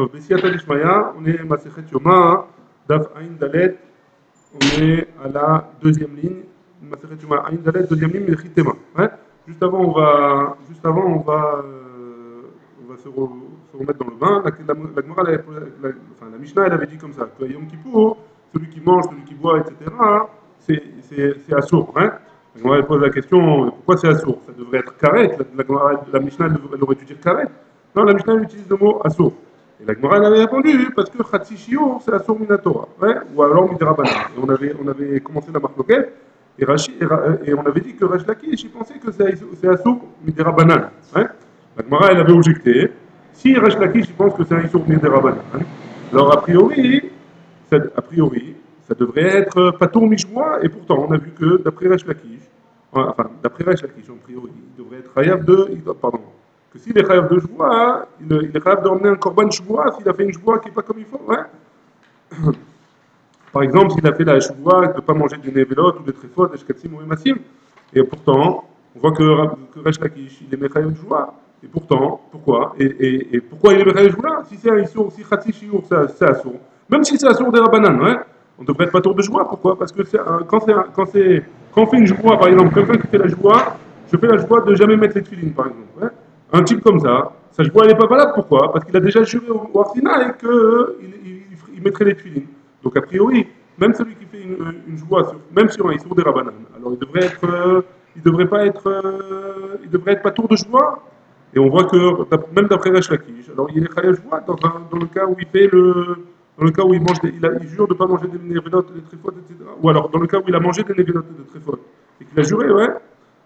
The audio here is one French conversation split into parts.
Donc, Bessiata Dishmaya, on est Masechet Yoma, Daf Ain Dalet, on est à la deuxième ligne. Masechet Yoma, Ain Dalet, deuxième ligne, Mechitema. Ouais. On va se remettre dans le bain. La Gemara, la Mishnah, elle avait dit comme ça, que Yom Kippour, celui qui mange, celui qui boit, etc., c'est assourd. Hein. La Gemara, elle pose la question, pourquoi c'est assourd? Ça devrait être karet. La Mishnah, elle aurait dû dire karet. Non, la Mishnah elle utilise le mot assourd. Et la Gemara elle avait répondu parce que Khatsi Shiur, c'est assourd minatora. Ouais, ou alors midrabanan. Et on avait commencé la marloquette. Et on avait dit que Resh Lakish, il pensait que c'est assourd midrabanan. Ouais. La Gemara, elle avait objecté. Si Resh Lakish, il pense que c'est un assourd midrabanan, alors ça devrait être patour mishmoa. Et pourtant, on a vu que d'après Resh Lakish, d'après Resh Lakish, a priori, il devrait être chayav pardon, que s'il est chayav de shvoua, il est chayav d'emmener un korban shvoua s'il a fait une shvoua qui n'est pas comme il faut. Ouais. Par exemple, s'il a fait la shvoua de ne pas manger des nevelot ou des trefot, des shkatzim ou des massim, et pourtant, on voit que Resh Lakish, il est chayav de shvoua. Et pourtant, pourquoi et pourquoi il est chayav de shvoua? Si c'est un issour, si khatsi shiur, c'est assour. Même si c'est assour des rabanan, ouais, on devrait être pas tour de joie. Pourquoi? Parce que quand on fait une joie, par exemple, quelqu'un qui fait la joie, je fais la joie de jamais mettre les tefilines, par exemple. Ouais. Un type comme ça, sa joie elle n'est pas valable. Pourquoi? Parce qu'il a déjà juré au Arsina et qu'il mettrait les tefilines. Donc a priori, même celui qui fait une joie, même si on est sur des rabanan, alors il devrait être pas tour de joie. Et on voit que même d'après Resh Lakish, alors il est chayav joie dans le cas où il fait dans le cas où il mange il jure de ne pas manger des névélotes, des tréfotes, etc. Ou alors dans le cas où il a mangé des névélotes et des tréfotes et qu'il a juré, ouais,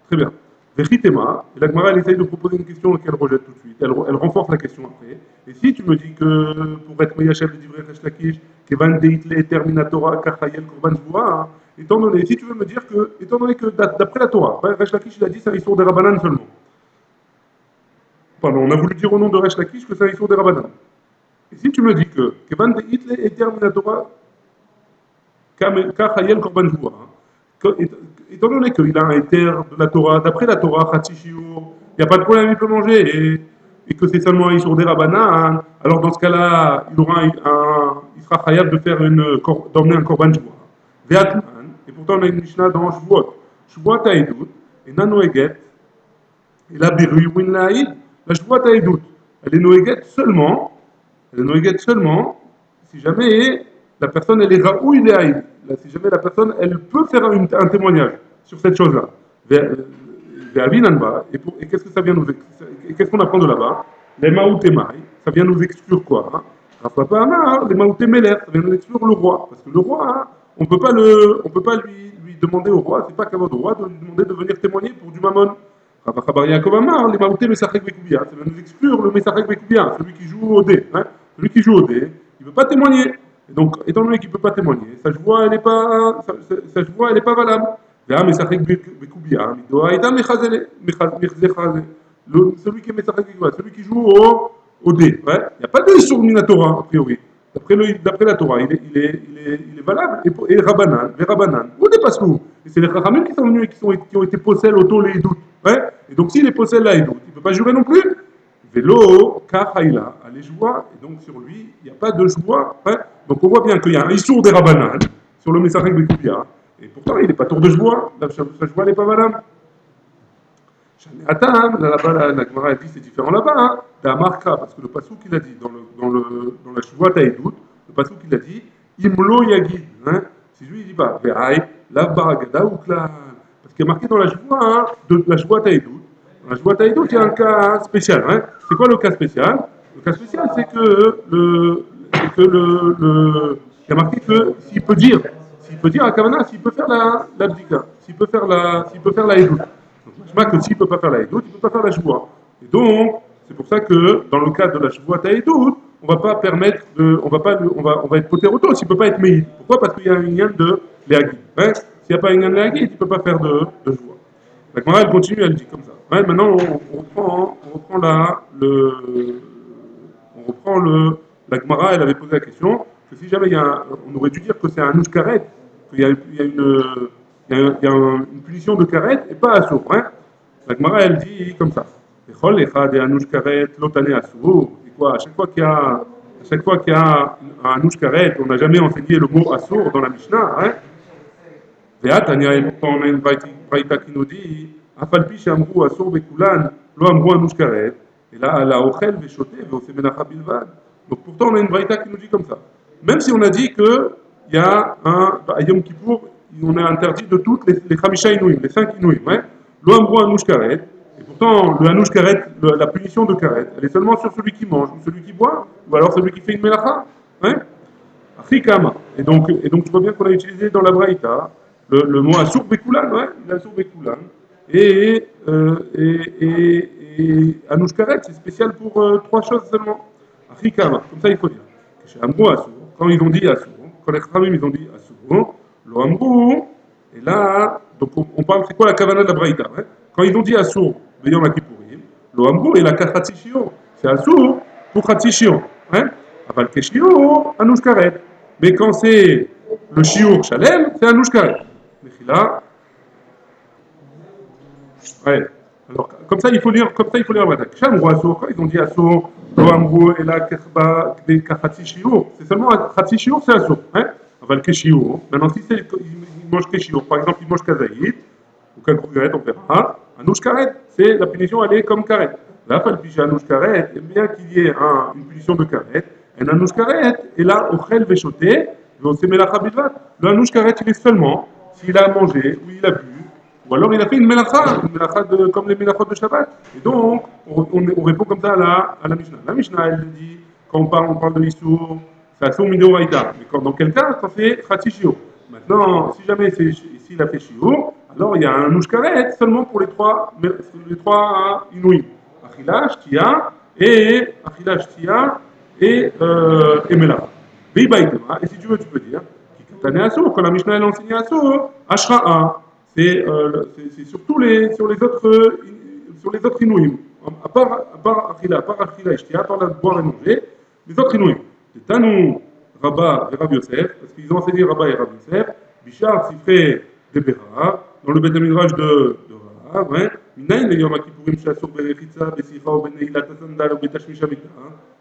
très bien. Vechitema, et la Gemara elle essaye de proposer une question qu'elle rejette tout de suite. Elle renforce la question après. Et si tu me dis que pour être Meyachev de Divrei Resh Lakish, Kevan Deitle Terminatora Kachayel Korban Shvoa, si tu veux me dire que, étant donné que d'après la Torah, Resh Lakish il a dit c'est un histoire des Rabbanan seulement. Pardon, on a voulu dire au nom de Resh Lakish que c'est un histoire des Rabbanan. Et si tu me dis que Kevan de Hitle et Terminatora Kachayel Korban Shvoa, étant donné qu'il a un éther de la Torah, d'après la Torah, Khatsi Shiur, il n'y a pas de problème, il peut manger, et que c'est seulement un Issour des Rabbanan, alors dans ce cas-là, il sera Khayab d'emmener un Korban Shvoa. Ve'atman, et pourtant on a une Mishnah dans Shvuot. Shvuot Haïdout, et Nano Eget, et la Biru Win Laïd, la Shvuot Haïdout, elle est noéguette seulement si jamais la personne elle est raoui les haïd. Si jamais la personne elle peut faire un témoignage sur cette chose-là. Et qu'est-ce que ça vient nous et qu'est-ce qu'on apprend de là-bas? Les maoutémaï, ça vient nous exclure quoi? Les maoutémélef, ça vient nous exclure le roi. Parce que le roi, on peut pas lui demander au roi, c'est pas qu'à votre roi de lui demander de venir témoigner pour du mammon. Les maoutés Messachek Bekoubia, ça va nous exclure le Messachek Bekoubia, celui qui joue au dé. Hein. Celui qui joue au dé, il ne veut pas témoigner. Et donc, étant donné qu'il ne peut pas témoigner, sa joie, elle n'est pas valable. Messachek Bekoubia, celui qui est Messachek Bekoubia, celui qui joue au dé. Ouais. Il n'y a pas de sur Minatora, a priori. D'après la Torah, il est valable. Et Rabbanan, les Rabbanan, où dépasse nous? Et c'est les Chachamim qui sont venus et qui ont été possèdés auto les doutes. Ouais. Et donc s'il est possède là, il ne peut pas jurer non plus. Vélo, Kachaïla, les joies, et donc sur lui, il n'y a pas de joie. Ouais. Donc on voit bien qu'il y a un Issour des Rabbanan sur le Messachek Bekoubia. Et pourtant, il n'est pas tour de joie. Sa joie n'est pas valable. Attends, là-bas, la Gemara dit c'est différent là-bas. Hein. Marka, parce que le passou qu'il a dit dans la Shuvah Taïdout, le passou qu'il a dit, Imlo Yagid. Hein. Si lui il dit pas, Ve'aï, la Baragada ou Klan. Parce qu'il y a marqué dans la Shuvah, hein, de la Shuvah Taïdout. Dans la Shuvah Taïdout, il y a un cas spécial. Hein. C'est quoi le cas spécial? Le cas spécial, c'est que il y a marqué que s'il peut dire à Kavana, s'il peut faire la bdika, s'il peut faire la Edout. Donc, que s'il ne peut pas faire la Edout, il ne peut pas faire la Shvoua. Et donc, c'est pour ça que dans le cas de la Shvoua Taïdout, on va pas permettre on va être potérotos, il ne peut pas être meïd. Pourquoi? Parce qu'il y a un lien de Léagid. Hein. S'il n'y a pas un lien de Léagid, il ne peut pas faire de Shvoua. La Gemara, elle continue, elle dit comme ça. Ouais, maintenant, on reprend la Gemara, elle avait posé la question que si jamais on aurait dû dire que c'est un nouche karet, qu'il y a une punition de karet et pas à sourd. Hein. La Gemara, elle dit comme ça. Et quoi, à chaque fois qu'il y a À chaque fois qu'il y a un Nouchkaret, on n'a jamais enseigné le mot Assour dans la Mishnah. Hein. Tania, et pourtant on a une braïta qui nous dit Afalpi Shamru Assour Bekulan, Lo Amru Anouchkaret. Et là, la Ochel Veshoté, Veosemenacha Bilvad. Donc pourtant on a une braïta qui nous dit comme ça. Même si on a dit qu'il y a à Yom Kippour, on est interdit de toutes les Khamisha Inouïm, les 5 Inouïm. Hein. Lo Amru Anouchkaret. Et pourtant, le Hanouch Karet, la punition de Karet, elle est seulement sur celui qui mange, ou celui qui boit, ou alors celui qui fait une melacha. Hein. Afrikama. Et donc, je vois bien qu'on a utilisé dans la Braïta le mot Assour Bekulan, ouais, Assour Bekulan. Et Hanouch Karet, c'est spécial pour 3 choses seulement. Afrikama, comme ça il faut dire. Chez Amrou Assour, quand ils ont dit Assour, quand les Khamim ils ont dit Assour, lo Amrou, et là, donc on parle, c'est quoi la kavana de la Braïta, hein. Quand ils ont dit Assour, Yom Kippourim, lo Amrou et la Khatishio, c'est Assour pour Khatishio, hein. Aval Keshio, Hanouch Karet. Mais quand c'est le Shiur Shalem, c'est Hanouch Karet. Mechila, ouais. Alors, comme ça, il faut lire la Braïta. Shamrou Assour, quand ils ont dit Assour, lo Amrou et la Khatishio, c'est seulement Khatishio, c'est Assour, hein. Aval Keshio. Maintenant, si c'est, ils mangent Keshio, par exemple, ils mangent Kazaïd, ou Kalkougaret, on verra. Anouch Karet, c'est la punition, elle est comme Karet. Là, Falpiché Anouch Karet, et bien qu'il y ait une punition de Karet, un Anouch Karet, et là, Ochel Veshoté, Veosemelacha Bilvat. Le Anouch Karet, il est seulement s'il a mangé, ou il a bu, ou alors il a fait une melacha comme les melachot de Shabbat. Et donc, on répond comme ça à la Mishnah. La Mishnah, elle dit, quand on parle de l'Issour, c'est Assour Midoraïta. Mais dans quel cas, quand c'est Khatishio. Maintenant, si jamais s'il a fait Shiur, alors il y a un Nouchkaret seulement pour les trois Inouïm. Achilash, Tia et Mela. Et si tu veux, tu peux dire, Kikatane Assour, quand la Mishnah elle a enseigné Assour, Ashra'a, c'est sur les autres Inouïm. À part Achilash, Tia, à part la boire et manger, les autres Inouïm. C'est Tanou. Rabat et Rabbi Yosef, parce qu'ils ont enseigné Rabat et Rabbi Yosef, Bichar s'y fait des Béra, dans le Beth Midrash de Rav, hein, Minaïn le Yom Kippourim Shassur Berechitza, Besicha, Beneilat Sandal, ou Betashmi Shamita.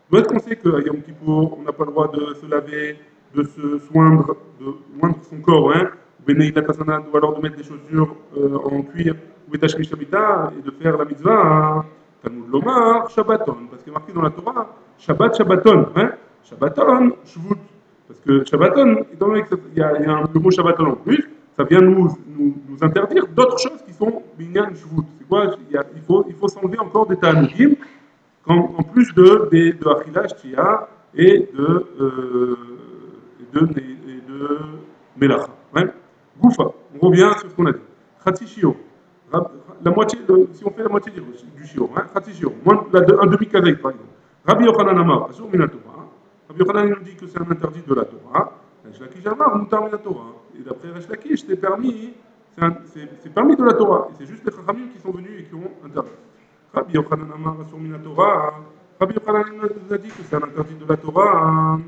D'où est-ce qu'on sait qu'à Yom Kippour, on n'a pas le droit de se laver, de se soindre, de oindre son corps, hein, Beneilat Sandal, ou alors de mettre des chaussures en cuir, ou Betashmi Shamita, et de faire la mitzvah, hein, Talmud Lomar, Shabbaton, parce qu'il est marqué dans la Torah, Shabbat, Shabbaton, hein, Shabbaton, Shvut. Parce que Shabbaton, étant donné qu'il y a le mot Shabbaton en plus, ça vient nous interdire d'autres choses qui sont Binyan Shvut. C'est quoi? Il faut s'enlever encore des Ta'anugim, en plus de Achilash, Tia et de Melacha. Ouais. Goufa, on revient sur ce qu'on a dit. Khatsi Shio. La moitié, si on fait la moitié du Shio, hein, Khatsi Shio, un demi-kazaï par exemple. Rabbi Yochanan Amar, Asur Minatora. Rabbi Yochanan nous dit que c'est un interdit de la Torah. Resh Lakish Amar, Mutar Mina Torah. Et d'après Resh Lakish, c'est permis de la Torah. Et c'est juste les Chachamim qui sont venus et qui ont interdit. Rabbi Yochanan Amar, Asur Mina Torah. Rabbi Yochanan nous a dit que c'est un interdit de la Torah.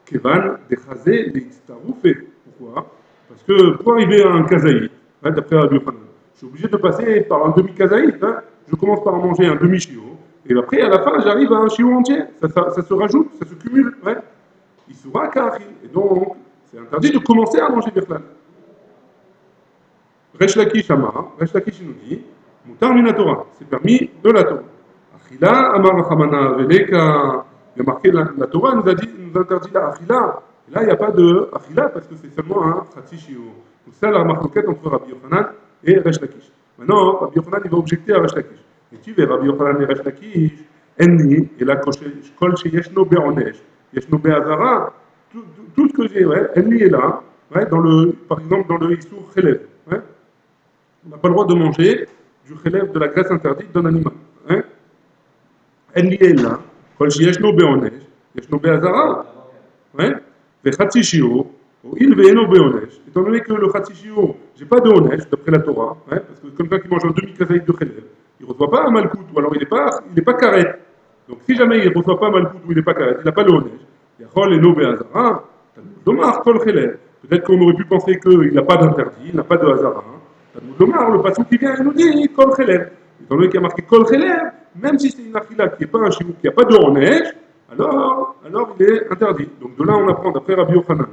Kevan, Dechazé, Leistaroufé. Pourquoi? Parce que pour arriver à un kazaït, hein, d'après Rabbi Yochanan, je suis obligé de passer par un demi-kazaït. Hein. Je commence par manger un demi-chiot. Et après, à la fin, j'arrive à un chiot entier. Ça se rajoute, ça se cumule. Ouais. Il sera kachil. Et donc, c'est interdit de commencer à manger Birlan. Resh Lakish Amar, Resh Lakish nous dit, Mutar Mina Torah, c'est permis de la Torah. Achila Amar Chamana Veleka, il y a marqué la Torah nous interdit la Achila. Et là, il n'y a pas de Achila parce que c'est seulement un Khatsi Shiur. Donc, ça, la marquette entre Rabbi Yochanan et Resh Lakish. Maintenant, Rabbi Yochanan, il va objecter à Resh Lakish. Et tu verras, Rabbi Yochanan et Resh Lakish, Enni, et là, Kol Sheyeshno Be'onesh, Yeshno Be'azara, tout ce que j'ai, ouais, Enni est là, ouais, par exemple, dans le Issour Chelev. Ouais. On n'a pas le droit de manger du Chelev de la graisse interdite d'un animal. Hein. Enni est là, Kol Sheyeshno Be'onesh, Yeshno Be'azara, ouais, Vechatsi Shio, il ve'eno Be'onesh. Étant donné que le Khatsi Shio, j'ai pas de Onesh, d'après la Torah, hein, parce que comme ça qui mange un demi-kazaïk de Chelev, il ne reçoit pas un malkout, ou alors il n'est pas carré. Donc si jamais il ne reçoit pas un malkout ou il n'est pas carré, il n'a pas le honnête. Il y a Chol et no Be'azara, Domar, Kol Chelev. Peut-être qu'on aurait pu penser qu'il n'a pas d'interdit, il n'a pas de Hazara. Domar, le passage qui vient, il nous dit Kol Chelev. Étant donné qu'il y a marqué Kol Chelev, même si c'est une achila qui n'est pas un chiour, qui n'a pas de neige, alors il est interdit. Donc de là, on apprend d'après Rabbi Yochanan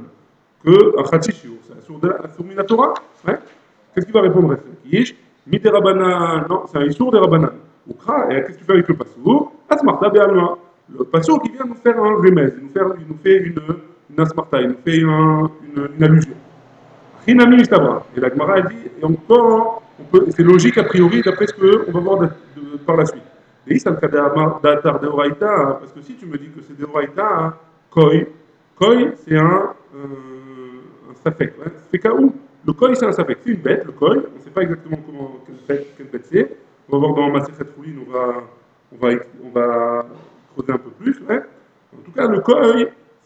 que un Khatsi chiour, c'est un sourd minatora. Ouais. Qu'est-ce qu'il va répondre à Kish Mite Rabbanan, non, c'est un issour des Rabbanan. Ukra, et qu'est-ce que tu fais avec le pasour Asmarta be'alma. Le pasour qui vient nous faire un remède, il nous fait une asmarta, il nous fait une allusion. Rinami Mistabra. Et la Gemara dit, et encore, c'est logique a priori d'après ce qu'on va voir par la suite. Et ici, ça le cas d'Atar de Oraïta, hein, parce que si tu me dis que c'est de Oraïta, hein, Koi, c'est un safek. Hein. Safeka où le Koi, c'est un safek. C'est une bête, le Koi, on ne sait pas exactement quelle bête c'est. On va voir dans Masechet Roulin, on va creuser un peu plus. Ouais. En tout cas, le Koi, on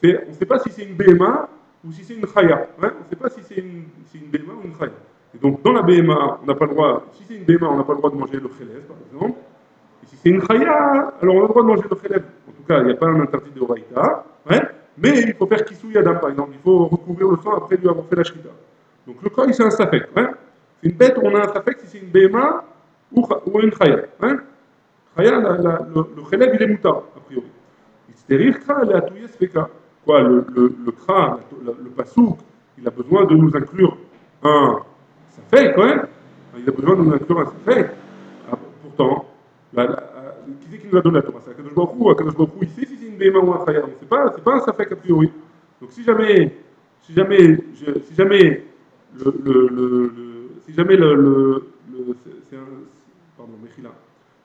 ne sait pas si c'est une BMA ou si c'est une chaya. Hein. On ne sait pas si c'est une BMA ou une chaya. Et donc, dans la BMA, on n'a pas le droit, si c'est une BMA, on n'a pas le droit de manger le chélève, par exemple. Et si c'est une chaya, alors on a le droit de manger le chélève. En tout cas, il n'y a pas un interdit de Horaïta. Hein. Mais il faut faire kisou yadam, par exemple. Il faut recouvrir le sang après lui avoir fait la shrita. Donc, le koi, c'est un safek. Hein. C'est une bête où on a un safek si c'est une BMA ou une chaya. Hein. Chaya, le chélève, il est moutar, a priori. C'est-à-dire quoi, le kra, le pasouk, il a besoin de nous inclure un safek, ouais. Il a besoin de nous inclure un safek. Ah, pourtant, qui c'est qui nous a donné la Torah? C'est Akadosh Baruch Hu. Akadosh Baruch Hu, il sait si c'est une béma ou un chaya. C'est pas un safek a priori. Donc si jamais si jamais c'est un, pardon, Mechila.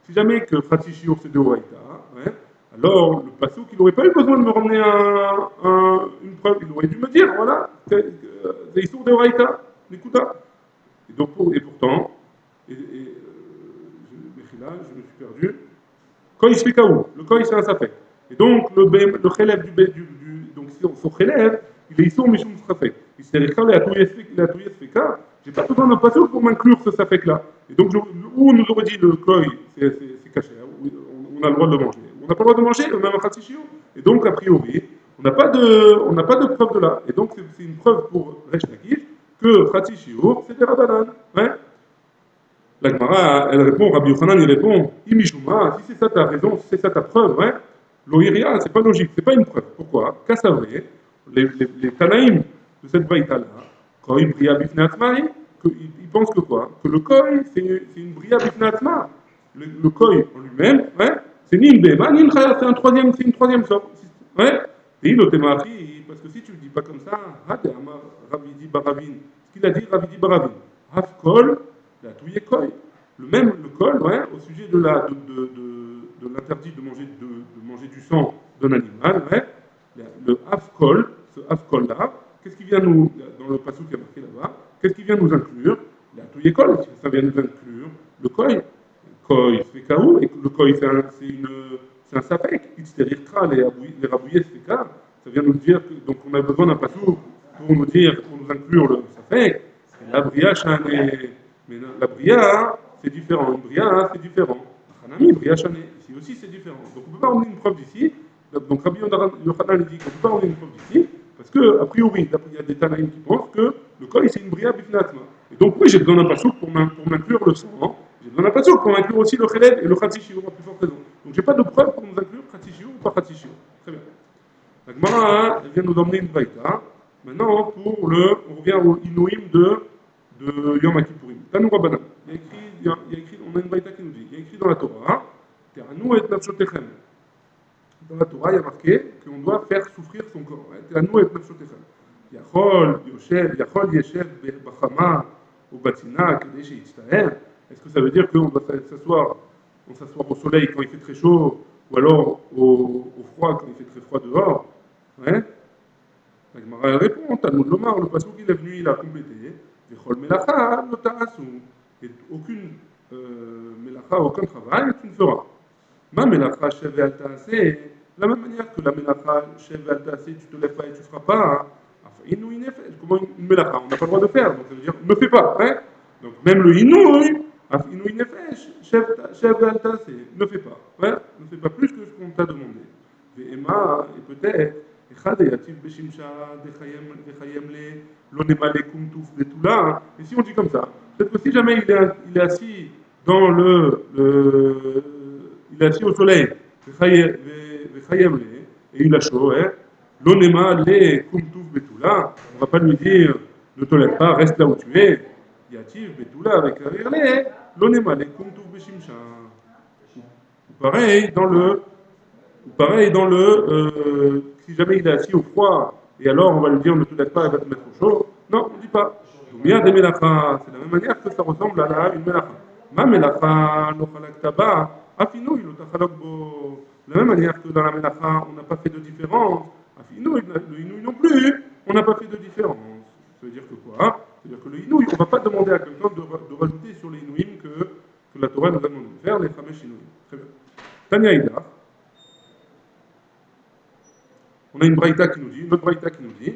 Si jamais que Khatsi Shiur c'est de Horaïta, ouais, alors le pasouk, il n'aurait pas eu besoin de me ramener une preuve. Il aurait dû me dire, voilà, c'est Issour de Horaïta, Nikuta. Et pourtant, Mechila, je me suis perdu. Koi se fait kaou. Le koi, c'est un safek. Et donc, le chélève donc, si on se relève, il est ici, mais je me safek. C'est-à-dire que la touye se fait ka, j'ai pas besoin d'un pasouk pour m'inclure ce safek-là. Et donc, où on nous aurait dit le koi, c'est caché, hein, on a le droit de le manger. On n'a pas le droit de manger, le même khatsishio. Et donc, a priori, on n'a pas de preuve de là. Et donc, c'est une preuve pour Resh Lakish que khatsishio, c'est des rabanan. Hein. La Gemara, elle répond, Rabbi Yochanan, il répond, Imishuma, si c'est ça ta raison, si c'est ça ta preuve, ouais, l'Oiria, c'est pas logique, c'est pas une preuve. Pourquoi Kassavré, les Tanaïm de cette baïta-là, quand ils brillent à Bifnatzma, ils pensent que quoi Que le Koi, c'est une bria Bifnatzma. Le Koi en lui-même, ouais, c'est ni une Bema, ni une Chaya, c'est une troisième sorte. Ouais. Et il parce que si tu le dis pas comme ça, Rabbi Baravin, ce qu'il a dit Rabbi Baravin, Hafkol, la touye koi. Le col, ouais, au sujet de l'interdit de manger du sang d'un animal, ouais, le afkol, ce afkol-là, qu'est-ce qui vient dans le passage qui a marqué là-bas, qu'est-ce qui vient nous inclure La touye kol, ça vient nous inclure le koi. Koi, c'est kaou, et le koi, c'est un sapek, les rabouillés, c'est ka, ça vient nous dire, donc on a besoin d'un passage pour nous inclure le sapek, et la briache, mais la bria, c'est différent. Une bria, c'est différent. Hanami, bria chané. Ici aussi, c'est différent. Donc, on ne peut pas emmener une preuve d'ici. Donc, Rabbi Yochanan dit qu'on ne peut pas emmener une preuve d'ici. Parce que, a priori, il y a des Tanaïm qui pensent que le col, c'est une bria bifnatma. Et donc, oui, j'ai besoin d'un pasouk pour m'inclure le sang. Hein. J'ai besoin d'un pasouk pour m'inclure aussi le cheled et le khatsishio, à plus forte raison. Donc, j'ai pas de preuve pour nous inclure khatsishio ou pas khatsishio. Très bien. La Gemara, elle vient nous emmener une baïta. Maintenant, on revient au Inouïm de Yom Kippourim. Tanou Rabbanan. Il y a écrit, on a une baïta qui nous dit, il y a écrit dans la Torah, Teranu et Nafshotechem. Dans la Torah, il y a marqué qu'on doit faire souffrir son corps. Teranu et Nafshotechem. Yachol, Yeshev, Bachama, ou Batina, Kadesh et Yitztaher. Est-ce que ça veut dire qu'on doit s'asseoir au soleil quand il fait très chaud, ou alors au froid quand il fait très froid dehors? Ouais. La Gemara répond, Talmud Lomar, le passage qu'il est venu, il a complété. Vechol melacha, notasu. Et aucune melacha, aucun travail, tu ne feras. Ma melacha, shev al taaseh, de la même manière que la melacha, shev al taaseh, tu te lèves pas et tu ne feras pas. Inou inefesh, comment une melacha, on n'a pas le droit de faire, donc ça veut dire, ne fais pas. Hein. Donc même le inou inefesh, shev al taaseh, ne fais pas. Ouais. Ne fais pas plus que ce qu'on t'a demandé. Ve'ema, et peut-être, et si on dit comme ça, peut-être que si jamais il est assis dans il est assis au soleil, et il a chaud, hein. L'onema le kumtuf betula, on va pas lui dire ne te lève pas, reste là où tu es. Yativ betula avec l'arrière les, l'onema le kumtuf beshimsha. Pareil dans le Pareil dans si jamais il est assis au froid, et alors on va lui dire ne te lève pas, il va te mettre au chaud. Non, on ne dit pas. Doumia des melacha, c'est de la même manière que ça ressemble à une melacha. Ma melacha, no chalak taba, afino, il otachalok bo. De la même manière que dans la melacha, on n'a pas fait de différence. Afino, le inouï non plus, on n'a pas fait de différence. Ça veut dire que quoi? Ça veut dire que le inouï, on ne va pas demander à quelqu'un de rajouter sur les inouïm que la Torah nous a demandé de faire, les chamesh inouïm. Très bien. Tanya Ida. On a une braïta qui nous dit, une autre braïta qui nous dit,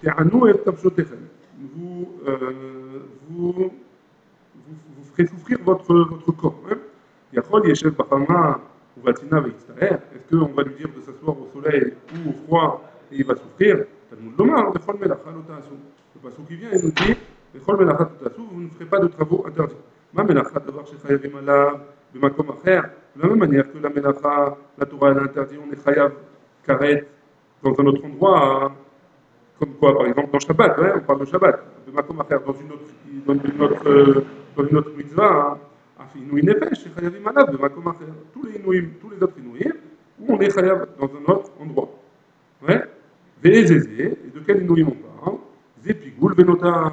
Te'anu et tabshotechem. Vous ferez souffrir votre corps. Yachol yeshev bachama ou vatina ve'itztaher. Est-ce qu'on va lui dire de s'asseoir au soleil ou au froid et il va souffrir? Talmud lomar, lechol melacha lo ta'asu. Le passage qui vient, il nous dit, lechol melacha lo ta'asu, vous ne ferez pas de travaux interdits. Ma melacha davar shechayavim alav b'makom acher. De la même manière que la melacha, la Torah elle interdit, on est chayav karet dans un autre endroit, comme quoi, par exemple, dans Shabbat, on parle de Shabbat, de Makom Acher, dans une autre mitzvah, Inouï Nefesh, Chayavim Alav, de Makom Acher, tous les autres Inouïs, où on est Chayav dans un autre endroit. Ouais. Vézézé, et de quel Inouïm on parle? Zé Pigoul, Vénotar,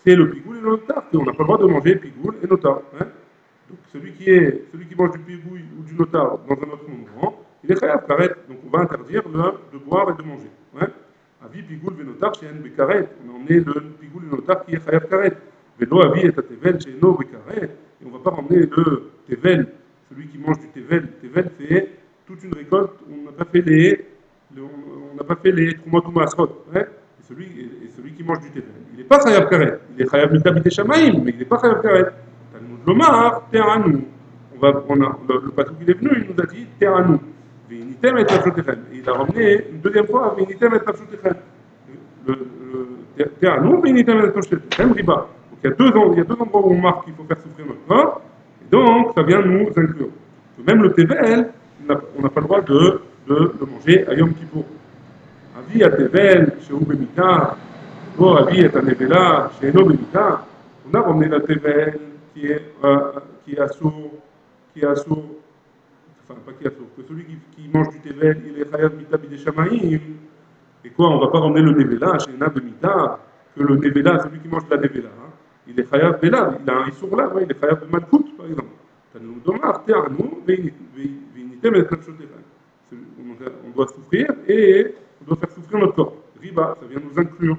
c'est le Pigoul et le Notar, on n'a pas le droit de manger Pigoul et Notar. Donc celui qui mange du Pigoul ou du Notar dans un autre moment, il est chayav karet, donc on va interdire de boire et de manger. Avi pigoul venotar chez un bekaret, on a emmené le pigoul et notar qui est chayav karet. Velo avi et tevel chez no bekaret, et on ne va pas ramener le tevel, celui qui mange du tevel. Tevel c'est toute une récolte où on n'a pas fait les trumot ou masrot. Et celui qui mange du tevel, il n'est pas chayav karet, il est chayav mitabit shamaim, mais il n'est pas chayav karet. Talmud lomar teranu. Le patou qui est venu, il nous a dit teranu. Et il a ramené une deuxième fois Vinitem et Tafshotechem. Teranu, Vinitem et Tafshotechem, riba. Donc il y a deux endroits où on marque qu'il faut faire souffrir notre corps, et donc ça vient nous inclure. Même le Tevel, on n'a pas le droit de le manger à Yom Kippour. Avi à Tevel, chez Ubemika, ou Avi à Nevela, chez Eno Bemika, on a ramené la Tevel qui est assourd, enfin pas qui a sauf, que celui qui mange du tevel, il est chayav mita bidei shamaim. Et quoi, on ne va pas ramener le nevela chez Nab mita, que le nevela, celui qui mange de la nevela, il est chayav bela, il a un issour là, il est chayav de malkout par exemple. Tanou domar, te'anu, veinitem et nafshotechem. On doit souffrir et on doit faire souffrir notre corps. Riba, ça vient nous inclure.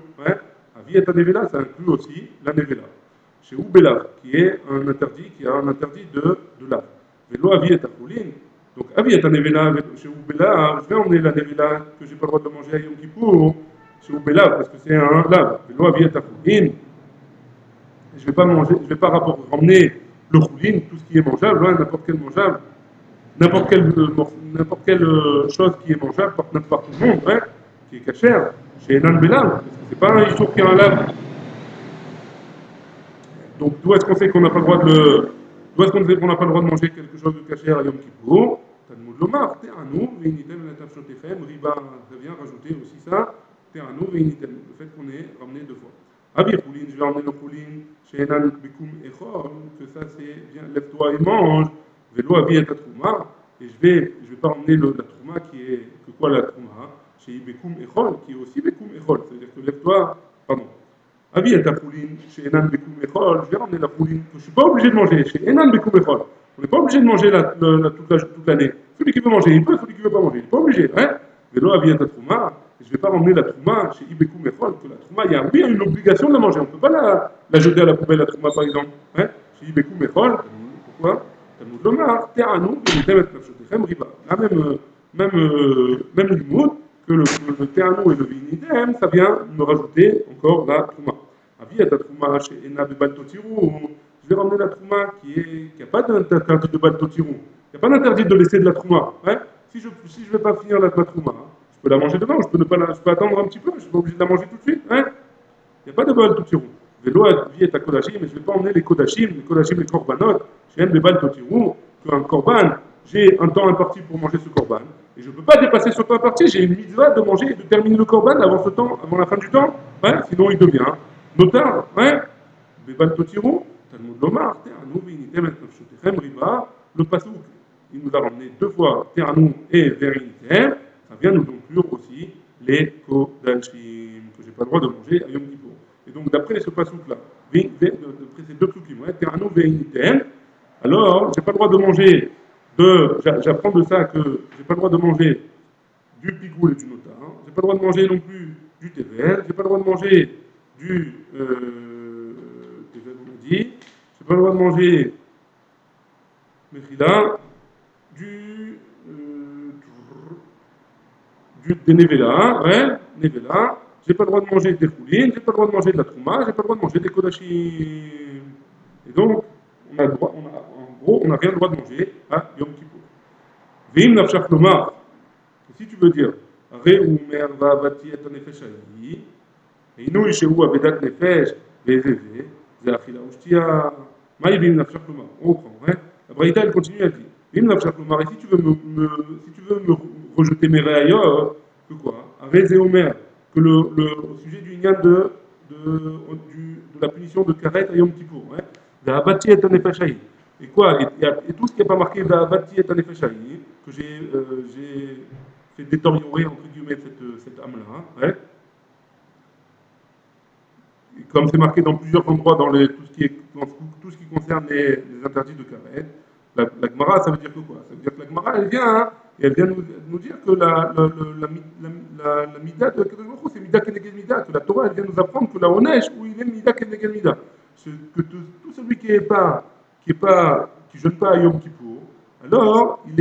Avi et nevela, ça inclut aussi la nevela. Chez Ubela, qui a un interdit de lave. Vélo avi et apoulin. Donc, avi est un nevela chez Ubela, je vais emmener la nevela que j'ai pas le droit de manger à Yom Kippour chez Ubela parce que c'est un lave. Vélo avi est apoulin. Je vais pas ramener le choulin, tout ce qui est mangeable, n'importe quel mangeable, n'importe quelle chose qui est mangeable par n'importe tout le monde, qui est cachère, chez Enan Bela, parce que c'est pas un issour qui est un lave. Donc, d'où est-ce qu'on sait qu'on n'a pas le droit de manger quelque chose de caché à Yom Kippour? Talmud lomar, te'anu, veinitem letafshotechem, riba, ça vient rajouter aussi ça, te'anu, veinitem, le fait qu'on ait ramené deux fois. Avi choulin, je vais emmener le choulin, chez Enan bekum echol, que ça c'est, viens, lève-toi et mange, velo avi et trouma, et je vais pas emmener la trouma qui est, que quoi la trouma, chez bekum echol, qui est aussi bekum echol, c'est-à-dire que lève-toi, pardon. Avi et ta pouline, chez Enan Bekoum Echol, je vais ramener la pouline que je ne suis pas obligé de manger, chez Enan Bekoum Echol. On n'est pas obligé de manger toute l'année. Celui qui veut manger, il peut, celui qui ne veut pas manger, il n'est pas obligé. Mais là, Avi et ta trouma, je ne vais pas ramener la trouma chez Ibekoum Echol, que la trouma, il y a une obligation de la manger. On ne peut pas la jeter à la poubelle, la trouma par exemple. Chez Ibekoum Echol, pourquoi? Talmud lomar, te'anu, ve'nitem et nafshotechem riba. Là, même l'imout, que le te'anu et le vinitem, ça vient me rajouter encore la trouma. Avi et la trouma chez Ena bebaltotirou. Je vais ramener la trouma qui n'a pas d'interdit de baltotirou. Il n'y a pas d'interdit de laisser de la trouma. Si je ne vais pas finir la trouma, je peux la manger demain, je peux attendre un petit peu, je ne suis pas obligé de la manger tout de suite. Il n'y a pas de baltotirou. Vélo avi et kodashim, mais je ne vais pas emmener les kodashim, les korbanot, chez Ena bebaltotirou, qu'un korban j'ai un temps imparti pour manger ce korban, et je ne peux pas dépasser ce temps imparti, j'ai une mitzvah de manger et de terminer le korban avant ce temps, avant la fin du temps, ouais, sinon il devient notard, ouais. Beban Totirou, Talmud Lomar, Teranu, Vinitem, Nafshotechem, Riba, le Passouk, il nous a ramené deux fois Teranu et Verinitem, ça vient nous conclure aussi les Kodachim, que je n'ai pas le droit de manger à Yom Kippour. Et donc, d'après ce Passouk-là, d'après ces deux Psukim, Teranu, Verinitem, alors, j'ai pas le droit de manger j'apprends de ça que j'ai pas le droit de manger du pigoule et du notar, j'ai pas le droit de manger non plus du tevel, j'ai pas le droit de manger du tevel, on l'a dit, j'ai pas le droit de manger mechila, du des nevela, ouais, nevela, j'ai pas le droit de manger des choulines, j'ai pas le droit de manger de la trouma, j'ai pas le droit de manger des kodachim. Et donc, en gros, on n'a rien le droit de manger à Yom Kippour. Vim nafshach lomar, si tu veux dire, Réou merva vati et nefesh aïe, et nous, chez avedat nefesh, vezeze, ze achila ushtia, maï vim nafshach lomar. On comprend, hein? La Braïta, elle continue, elle dit, vim nafshach lomar, et si tu veux si tu veux me rejeter mes réailleurs, que quoi? Arrêtez Omer, que au sujet du Inyan de la punition de Karet à Yom Kippour, hein? Vati et nefesh aïe. Et quoi? Et tout ce qui n'est pas marqué Vati et nefesh aïe, que j'ai fait détériorer entre guillemets cette âme-là. Ouais. Et comme c'est marqué dans plusieurs endroits dans tout ce qui concerne les interdits de Karet, la Gemara, ça veut dire que quoi? Ça veut dire que la Gemara, elle vient, hein, et elle vient nous dire que la Mida de Kadosh Baruch Hu, c'est Mida Kenegel Mida, que la Torah, elle vient nous apprendre que la Onesh, où il est Mida Kenegel Mida. Que tout celui qui jeûne pas à Yom Kippour, alors il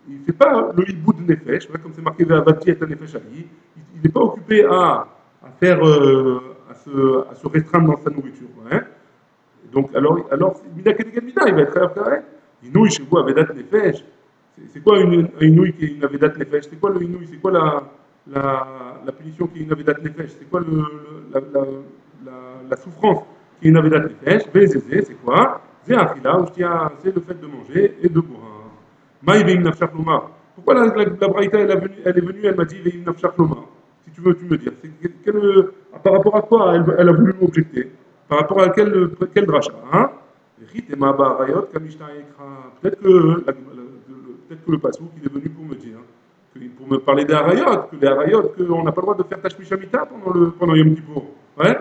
ne fait pas le hiboud nefesh, comme c'est marqué Vati et nefesh ali, il n'est pas occupé à faire, à se restreindre dans sa nourriture. Ouais. Donc, alors Mida Kenegal Mida, il va être réappareil. Inouï chez vous, Avedat Nefesh. C'est quoi une Inouï qui est une Avedat Nefesh? C'est quoi le Inouï? C'est quoi la punition qui est une Avedat Nefesh? C'est quoi la souffrance qui est une Avedat Nefesh? Vézézé, c'est quoi? C'est le fait de manger et de boire. Maï Veim Nafshach Lomar. Pourquoi la Braïta, elle est venue, elle m'a dit Veim Nafshach Lomar? Si tu veux, tu me dire. Par rapport à quoi elle a voulu m'objecter? Par rapport à quel dracha, hein? Peut-être que le passou il est venu pour me dire, pour me parler des harayot, que les harayot, qu'on n'a pas le droit de faire tashmish hamita pendant Yom Kippour. Ouais?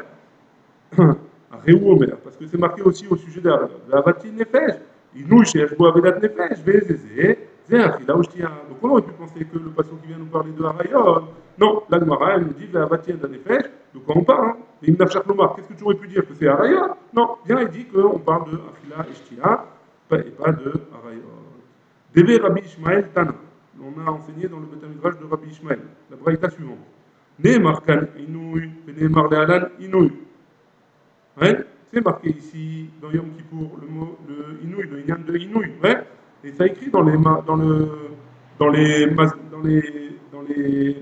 Réou Omer, parce que c'est marqué aussi au sujet des harayot. La vati nefesh, inou sheyesh bo avedat nefesh, vezeze, zé achila ushtia. Donc on aurait pu penser que le passou qui vient nous parler de harayot, non, la Gemara, elle nous dit la vati nefesh, de quoi on parle, hein? Et Ibn Afshach Lomar, qu'est-ce que tu aurais pu dire? Que c'est Arayot? Non, bien il dit qu'on parle de Achila et Shtia, et pas de Arayot. Deve Rabbi Ishmael Tana. On a enseigné dans le Beth Midrash de Rabbi Ishmael, la braïta suivante. Nehemar kan inouï, Nehemar le'alan inouï. Ouais, c'est marqué ici dans Yom Kippour le mot le inouï, le inyan de inouï. Ouais, et ça écrit dans les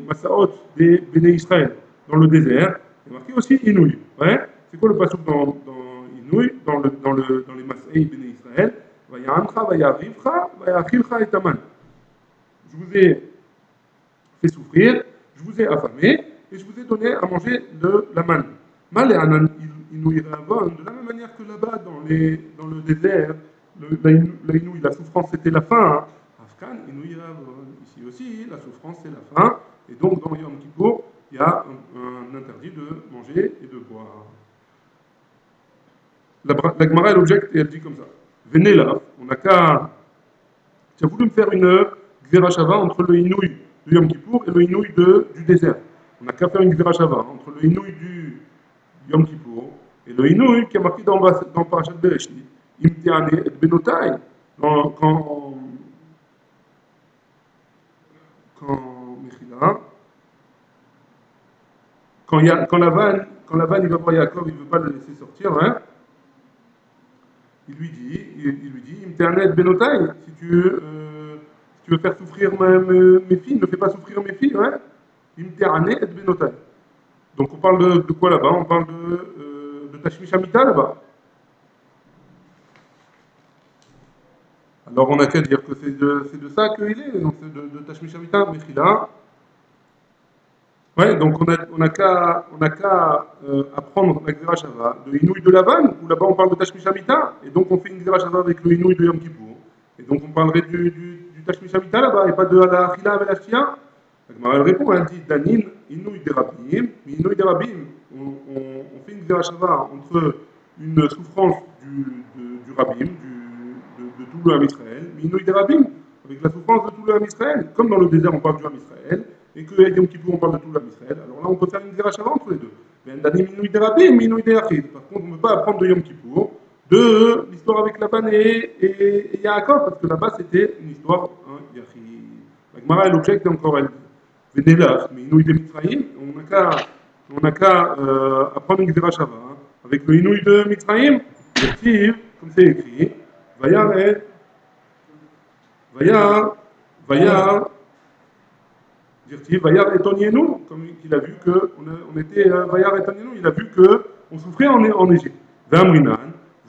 Massaot des Béné Israël, dans le désert. C'est marqué aussi inouï. Ouais, c'est quoi le passage dans inouï, dans les Massaï Béné Israël? Vaya'ancha, vaya'arivcha, vaya'achilcha et aman. Je vous ai fait souffrir, je vous ai affamé, et je vous ai donné à manger de la manne. Mal et anan inouï ravon, de la même manière que là-bas, dans le désert, la souffrance c'était la faim. Afkan inouï ravon. Ici aussi, la souffrance c'est la faim. Et donc dans Yom Kippour, il y a un interdit de manger et de boire. La Gemara elle objecte et elle dit comme ça. Venez là, on n'a qu'à. Tu as voulu me faire une Gzerashava entre le Inouï de Yom Kippour et le Inouï du désert. On n'a qu'à faire une Gzerashava entre le Inouï du Yom Kippour et le Inouï qui est marqué dans Parashat Bereshit. Imtiane et Benotai. Mechila, quand Lavan il va voir Yaakov, il ne veut pas le laisser sortir, hein, il lui dit, Internet Benotai, si tu veux faire souffrir mes filles, ne fais pas souffrir mes filles, hein, Internet Benotai. Donc on parle de quoi là-bas? On parle de Tashmish Hamita là-bas. Alors on n'a qu'à dire que c'est de ça qu'il est, donc c'est de Tashmishamita, Mechila. Ouais, donc on a qu'à apprendre la Gzera Shava de Inouï de Lavan, où là-bas on parle de Tashmishamita, et donc on fait une Gzera Shava avec le Inouï de Yom Kippour. Et donc on parlerait du Tashmishamita là-bas, et pas de la Achila avec la Shia. La Gemara elle répond, elle dit Danin, Inouï de Rabim, mais Inouï de Rabim, on fait une Gzera Shava entre une souffrance du Rabim, de tout le Ham Israël, mais Inouï de Rabim, avec la souffrance de tout le Ham Israël. Comme dans le désert on parle du Ham Israël, et que Yom Kippour on parle de tout l'Am Israël, alors là on peut faire une Gzera Shava entre les deux. Mais Minouï de Rabim, Minouï de Yachid. Par contre, on ne peut pas apprendre de Yom Kippour de l'histoire avec Laban et Yaakov, parce que là-bas c'était une histoire Yachid. La Gemara elle objecte encore, elle dit Venelach, Minouï de Mitzrayim, on n'a qu'à apprendre une Gzera Shava avec le Inouï de Mitzrayim, comme c'est écrit, Vayar et Vayar, Vayar, Vayar étonniez-nous, comme il a vu qu'on était Vayar étonniez-nous, il a vu qu'on souffrait en Égypte. Vamrinan,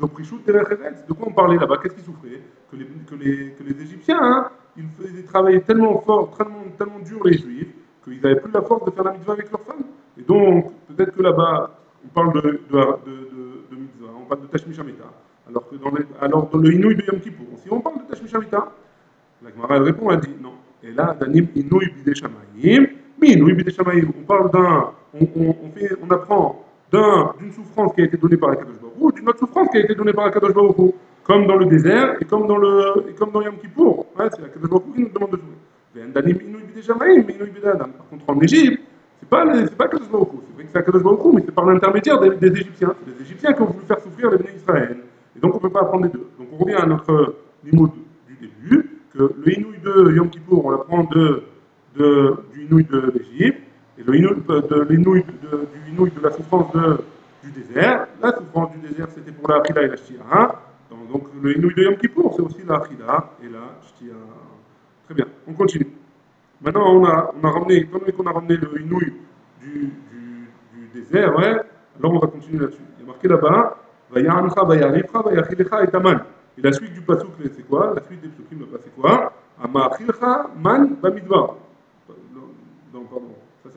de quoi on parlait là-bas? Qu'est-ce qu'ils souffraient? Que les Égyptiens, hein, ils travaillaient tellement fort, tellement dur les Juifs, qu'ils n'avaient plus la force de faire la mitzvah avec leurs femmes. Et donc, peut-être que là-bas, on parle de mitzvah, on parle de Tashmi Shamita, alors dans le Inouï de Yom Kippour, si on parle de Tashmi Shamita, la Gemara elle répond, elle dit non. Et là, Danim Inouï Bidé Shamaïm, mais Inouï Bidé Shamaïm, on parle on apprend d'une souffrance qui a été donnée par la Kadosh Baruch Hu, d'une autre souffrance qui a été donnée par la Kadosh Baruch Hu, comme dans le désert et comme dans Yom Kippour. Ouais, c'est la Kadosh Baruch Hu qui nous demande de jouer. Danim Inouï Bidé Shamaïm, mais Inouï Bidé Adam. Par contre, en Égypte, c'est pas Kadosh Baruch Hu, c'est vrai que c'est la Kadosh Baruch Hu, mais c'est par l'intermédiaire des Égyptiens. C'est les Égyptiens qui ont voulu faire souffrir les bénis Israël. Et donc, on ne peut pas apprendre les deux. Donc, on revient à notre limoud du début, que le Inouï de Yom Kippour, on l'apprend du Inouï de l'Égypte, et le Inouï du Inouï de la souffrance du désert. La souffrance du désert, c'était pour la Achila et la Shtia. Donc le Inouï de Yom Kippour, c'est aussi la Achila et la Shtia. Très bien, on continue. Maintenant, on a ramené, étant donné qu'on a ramené le Inouï du désert, ouais, alors on va continuer là-dessus. Il y a marqué là-bas, Vayancha, Vayarifcha, Vayachilecha et Taman. Et la suite du pasuk, c'est quoi? La suite des psukim là-bas, c'est quoi? Amachilcha man bamidbar. Pardon, ça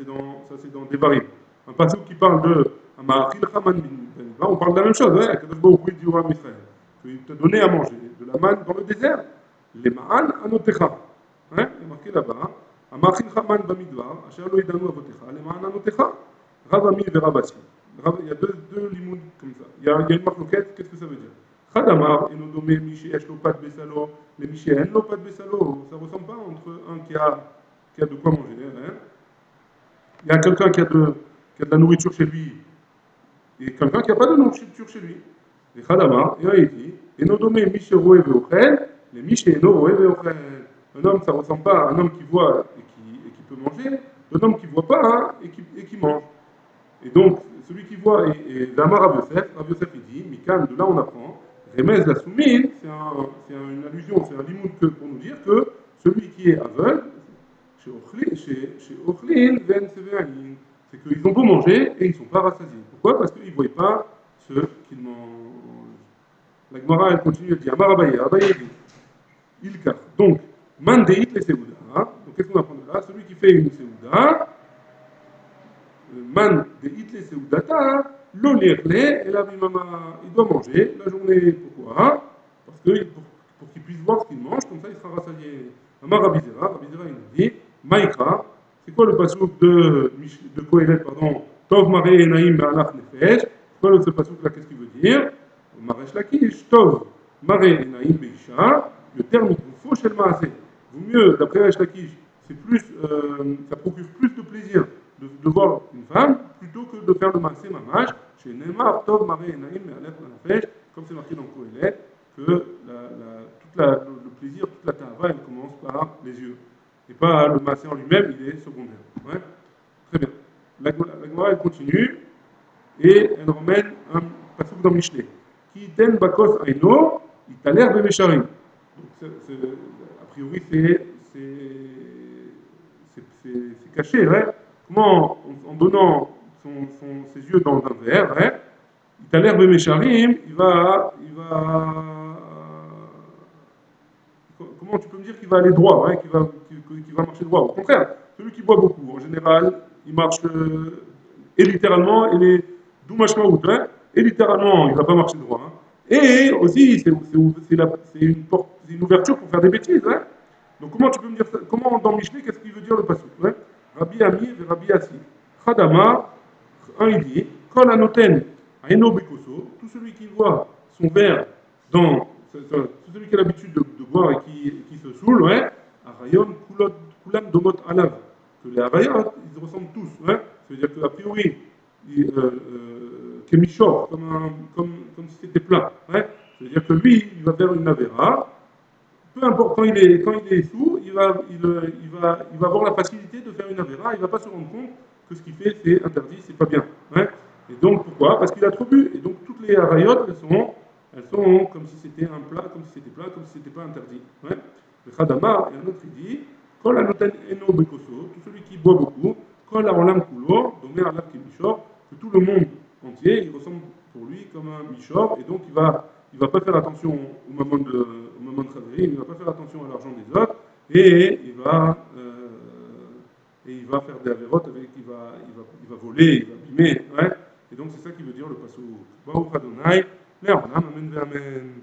c'est dans Devarim. Un pasuk qui parle de Amachilcha man bamidbar. On parle de la même chose, ouais. Kadosh Baruch Hu dit au Ham Israël qu'il te donnait à manger de la manne dans le désert. Les ma'an anotecha. Il est marqué là-bas. Amachilcha man bamidbar. Asher lo idanu avotecha. Les ma'an anotecha. Rav Ami et Rav Assi. Il y a deux limouds comme ça. Il y a une marloquette, qu'est-ce que ça veut dire? Khadamar, et nous nommé Miché Eshlopat Bessalo, les Miché Enlopat Bessalo, ça ne ressemble pas entre un qui a de quoi manger. Hein? Il y a quelqu'un qui a de la nourriture chez lui et quelqu'un qui n'a pas de nourriture chez lui. Et Khadamar, et il dit, et nous nommé Miché Roé Veochel, les Miché Eno Roé Veochel. Un homme, ça ne ressemble pas à un homme qui voit et qui peut manger, d'un homme qui ne voit pas hein, et qui mange. Et donc, celui qui voit, et Damar Rav Yosef il dit, Mikan, de là on apprend, Remez la Soumine, c'est une allusion, c'est un limoud pour nous dire que celui qui est aveugle, chez Ochlin, Ven Seveanin, c'est qu'ils ont beau manger et ils ne sont pas rassasiés. Pourquoi? Parce qu'ils ne voient pas ce qu'ils mangent. La Gemara, elle continue, elle dit, Amar Abaye dit, Ilka. Donc, Mandeit les Seouda. Donc, qu'est-ce qu'on apprend de là? Celui qui fait une Seouda, man de hitle seudata, l'olirle et la bimama. Il doit manger la journée. Pourquoi? Parce que pour qu'il puisse voir ce qu'il mange, comme ça il sera rassasié. Amar Rabizera il nous dit, Maïka, c'est quoi le passouk de Kohelet, pardon, Tov Mare Enaim Me'alach Nefesh, c'est quoi ce passouk là, qu'est-ce qu'il veut dire? Maresh Lakish, Tov Mare Enaim Beisha, le terme il faut chez le Maasé. Vaut mieux, d'après Resh Lakish, c'est plus, ça procure plus de plaisir de voir une femme plutôt que de faire le massé mamage chez Neymar, Tov, Maré, Naïm, Alef, Nafesh, comme c'est marqué dans Kohelet, que le plaisir, toute la tava, elle commence par les yeux. Et pas le massé en lui-même, il est secondaire. Ouais. Très bien. La Gemara, elle continue et elle ramène un passouk dans Mishneh. Qui ten bakos aino, italer bemesharim. Donc, a priori, c'est caché, ouais. Comment, en donnant ses yeux dans un verre, ouais, Italer Bemesharim, il va comment tu peux me dire qu'il va aller droit, hein, qu'il va marcher droit? Au contraire, celui qui boit beaucoup, en général, il marche et littéralement, il est doumachmaout, hein, et littéralement, il ne va pas marcher droit. Hein. Et aussi, c'est une ouverture pour faire des bêtises. Hein. Donc comment tu peux me dire ça? Comment dans Michelet, qu'est-ce qu'il veut dire le passage? Hein? Rabbi Ami et Rabbi Assi. Khadama, un il dit, Kol Anoten, Aino Bekoso, tout celui qui voit son verre dans, tout celui qui a l'habitude de boire et qui se saoule, ouais, Arayon Kulam Domot Alav, que les Arayot, ils se ressemblent tous, ouais. C'est-à-dire qu'a priori, Kemichor, comme si c'était plat, ouais. C'est-à-dire que lui, il va faire une Avera, peu importe quand il est sous, il va avoir la facilité de faire une avéra, il ne va pas se rendre compte que ce qu'il fait c'est interdit, c'est pas bien. Hein. Et donc pourquoi? Parce qu'il a trop bu. Et donc toutes les arayotes, elles sont comme si c'était un plat, comme si c'était plat, comme si c'était pas interdit. Hein. Le Khadama, et un autre il dit, Kol anoten eno bekoso, tout celui qui boit beaucoup, Kol aolam kulo, domer alav kemishor, que tout le monde entier, il ressemble pour lui comme un mishor, et donc il va pas faire attention au moment de travailler, il ne va pas faire attention à l'argent des autres, et il va faire des avérotes avec, il va voler, il va abîmer, ouais. Et donc c'est ça qui veut dire le passo. Baruch Adonai, Le'olam, amen, amen.